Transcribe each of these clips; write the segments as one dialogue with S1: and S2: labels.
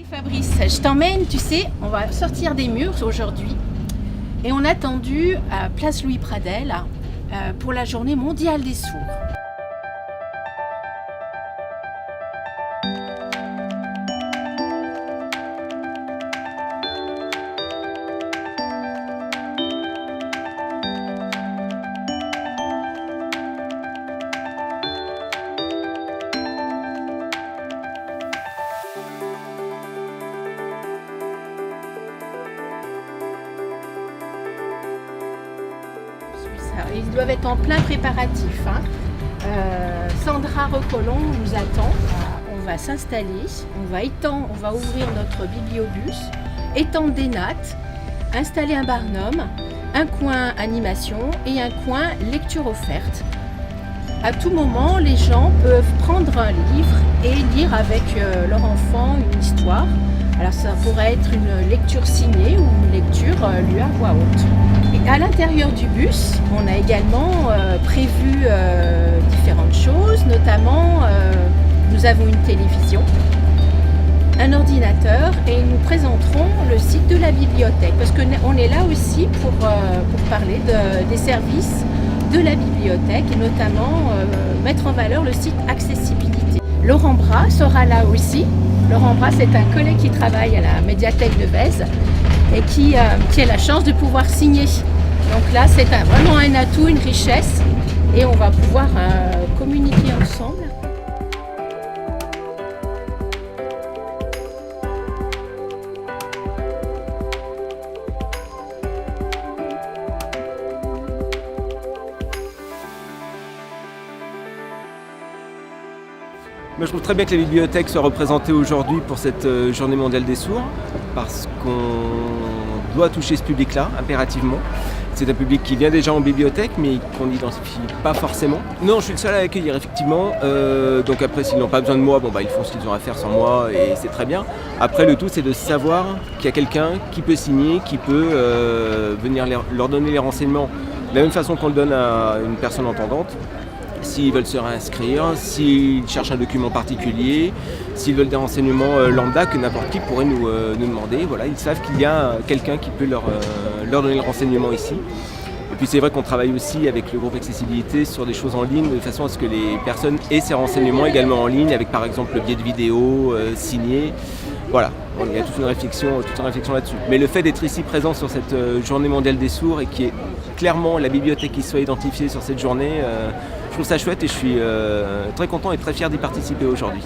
S1: Allez Fabrice, je t'emmène, tu sais, on va sortir des murs aujourd'hui et on a attendu à Place Louis Pradel pour la journée mondiale des sourds. Ils doivent être en plein préparatif. Sandra Recolon nous attend. On va s'installer, on va ouvrir notre bibliobus, étendre des nattes, installer un barnum, un coin animation et un coin lecture offerte. À tout moment, les gens peuvent prendre un livre et lire avec leur enfant une histoire. Alors ça pourrait être une lecture signée ou une lecture lue à voix haute. Et à l'intérieur du bus, on a également prévu différentes choses, notamment nous avons une télévision, un ordinateur et nous présenterons le site de la bibliothèque parce qu'on est là aussi pour parler des services de la bibliothèque et notamment mettre en valeur le site accessibilité. Laurent Bras sera là aussi. Laurent Bras, c'est un collègue qui travaille à la médiathèque de Vèze et qui a la chance de pouvoir signer. Donc là, c'est vraiment un atout, une richesse et on va pouvoir communiquer ensemble.
S2: Moi, je trouve très bien que la bibliothèque soit représentée aujourd'hui pour cette journée mondiale des sourds parce qu'on doit toucher ce public-là impérativement. C'est un public qui vient déjà en bibliothèque mais qu'on n'identifie pas forcément. Non, je suis le seul à l'accueillir effectivement. Donc après, s'ils n'ont pas besoin de moi, ils font ce qu'ils ont à faire sans moi et c'est très bien. Après, le tout, c'est de savoir qu'il y a quelqu'un qui peut signer, qui peut venir leur donner les renseignements de la même façon qu'on le donne à une personne entendante. S'ils veulent se réinscrire, s'ils cherchent un document particulier, s'ils veulent des renseignements lambda que n'importe qui pourrait nous demander. Voilà, ils savent qu'il y a quelqu'un qui peut leur donner le renseignement ici. Et puis c'est vrai qu'on travaille aussi avec le groupe Accessibilité sur des choses en ligne de façon à ce que les personnes aient ces renseignements également en ligne avec par exemple le biais de vidéos signées. Voilà, il y a toute une réflexion là-dessus. Mais le fait d'être ici présent sur cette journée mondiale des sourds et qui est clairement la bibliothèque qui soit identifiée sur cette journée, je trouve ça chouette et je suis très content et très fier d'y participer aujourd'hui.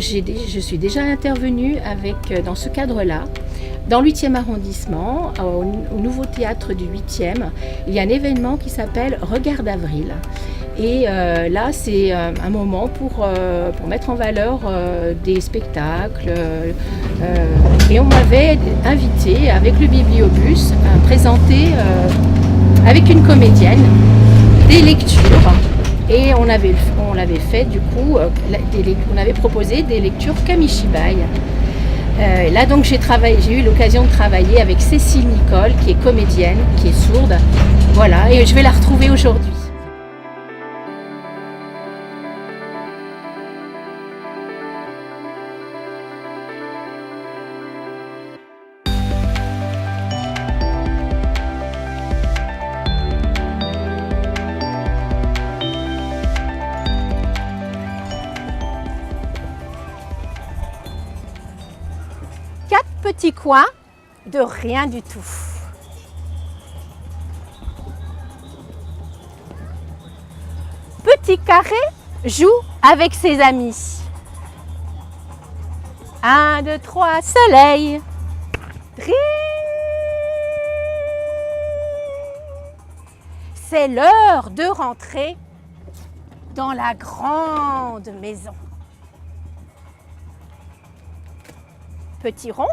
S1: Je suis déjà intervenue dans ce cadre-là, dans le 8e arrondissement, au nouveau théâtre du 8e. Il y a un événement qui s'appelle Regard d'avril. Et là, c'est un moment pour mettre en valeur des spectacles. Et on m'avait invité avec le bibliobus à présenter avec une comédienne des lectures. Et on avait fait du coup, on avait proposé des lectures Kamishibai. Là donc j'ai eu l'occasion de travailler avec Cécile Nicole qui est comédienne, qui est sourde. Voilà, et je vais la retrouver aujourd'hui. Petit coin de rien du tout. Petit carré joue avec ses amis. 1, 2, 3, soleil. C'est l'heure de rentrer dans la grande maison. Petit rond,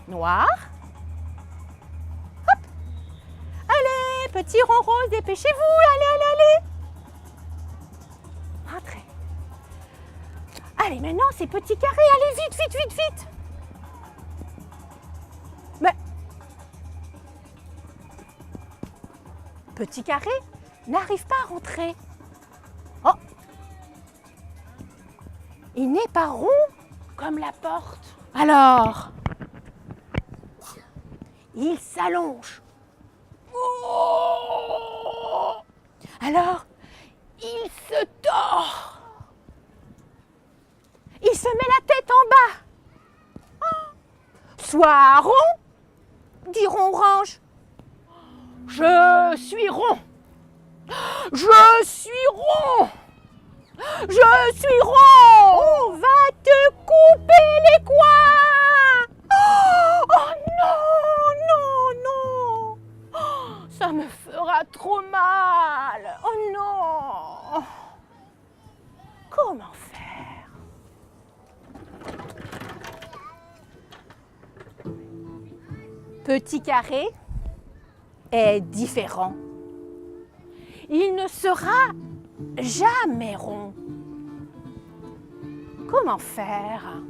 S1: noir. Hop. Allez, petit rond rose, dépêchez-vous, allez, allez, allez. Rentrez. Allez, maintenant, c'est petit carré, allez, vite, vite, vite, vite. Mais, petit carré n'arrive pas à rentrer. Oh, il n'est pas rond comme la porte. Alors, il s'allonge. Oh, alors, il se tord. Il se met la tête en bas. Oh. Sois rond, dit Rond Orange. Je suis rond. Je suis rond. Je suis rond. On va te couper les coins. Oh non, non, non. Oh, ça me fera trop mal. Oh non. Comment faire? Petit carré est différent. Il ne sera jamais rond. Comment faire?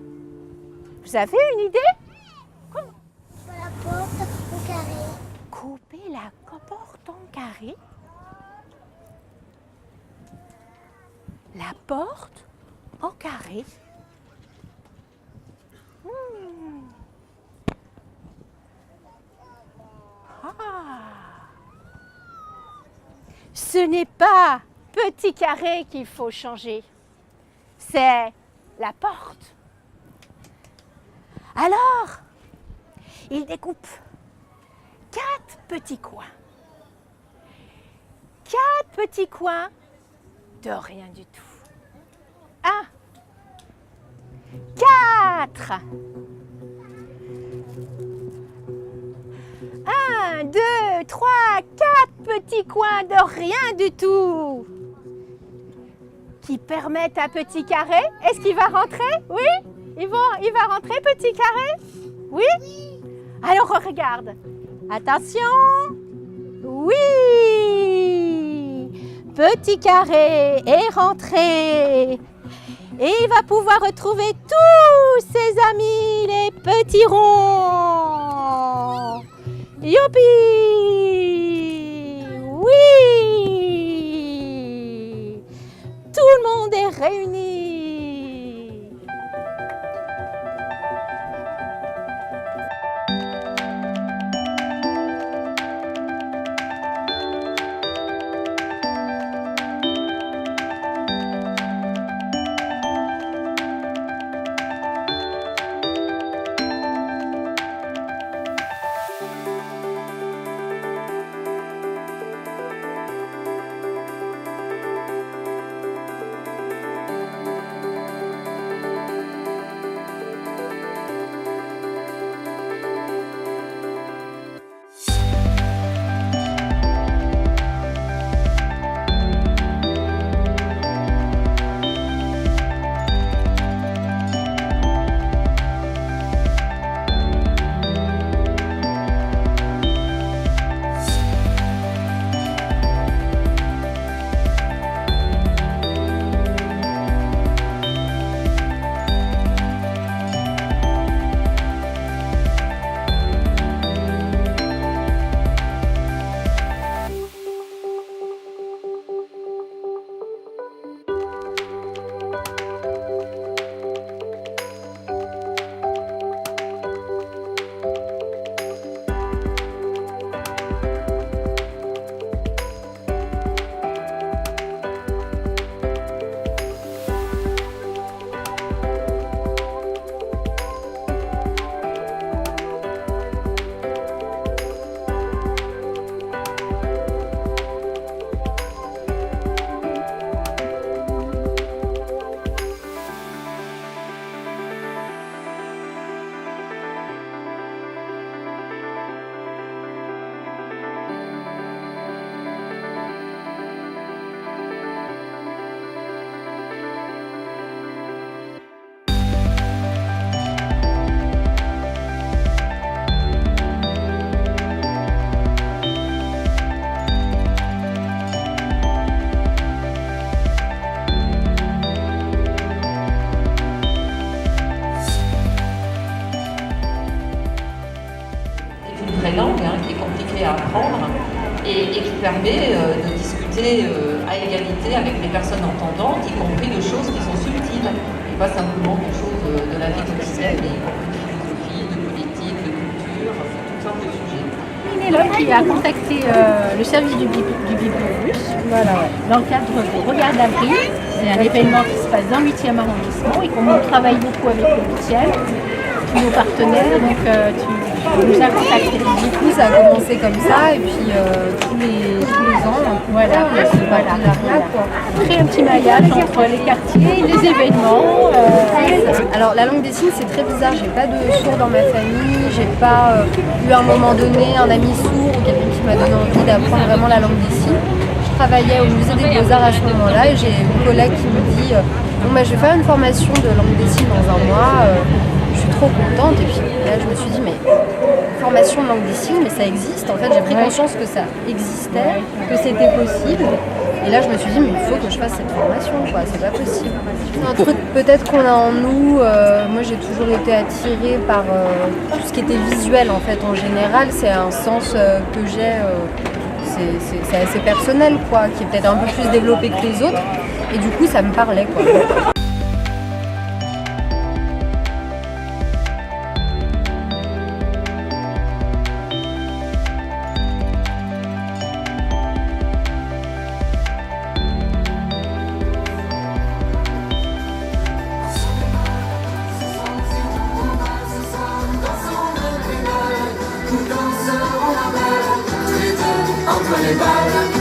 S1: Vous avez une idée?
S3: La porte au carré.
S1: Couper la porte en carré. La porte en carré. Ce n'est pas petit carré qu'il faut changer, c'est la porte. Alors, il découpe 4 petits coins. 4 petits coins de rien du tout. 1, 4. 1, 2, 3, 4 petits coins de rien du tout qui permettent à petit carré. Est-ce qu'il va rentrer? Oui? Il va rentrer petit carré? Oui? Alors on regarde. Attention. Oui! Petit carré est rentré. Et il va pouvoir retrouver tous ses amis, les petits ronds. Youpi! Oui! Tout le monde est réuni.
S4: apprendre et qui permet de discuter à égalité avec les personnes entendantes, y compris de choses qui sont subtiles, et pas simplement des choses de la vie quotidienne, mais y compris de philosophie, de politique, de culture, toutes sortes de sujets.
S1: Il est l'homme qui a contacté le service du Bibliobus dans le cadre de Regard d'Avril. C'est un événement qui se passe dans le 8e arrondissement et qu'on travaille beaucoup avec le 8e, tous nos partenaires. Donc tu nous as contacté.
S5: Du coup, ça a commencé comme ça, et puis tous les ans,
S1: Voilà,
S5: ce partenariat, quoi.
S1: Créer un petit maillage entre les quartiers, les événements.
S5: Alors, la langue des signes, c'est très bizarre. J'ai pas de sourd dans ma famille. J'ai pas eu à un moment donné un ami sourd ou quelqu'un qui m'a donné envie d'apprendre vraiment la langue des signes. Je travaillais au musée des Beaux-Arts à ce moment-là, et j'ai une collègue qui me dit bon, bah, je vais faire une formation de langue des signes dans un mois. Je suis trop contente. Et puis là, je me suis dit, mais formation de langue des signes, mais ça existe. En fait, j'ai pris conscience que ça existait, que c'était possible. Et là, je me suis dit, mais il faut que je fasse cette formation, quoi. C'est pas possible. Un truc peut-être qu'on a en nous. Moi, j'ai toujours été attirée par tout ce qui était visuel, en fait. En général, c'est un sens que j'ai. C'est assez personnel, quoi, qui est peut-être un peu plus développé que les autres. Et du coup, ça me parlait, quoi.
S6: Entre les balles.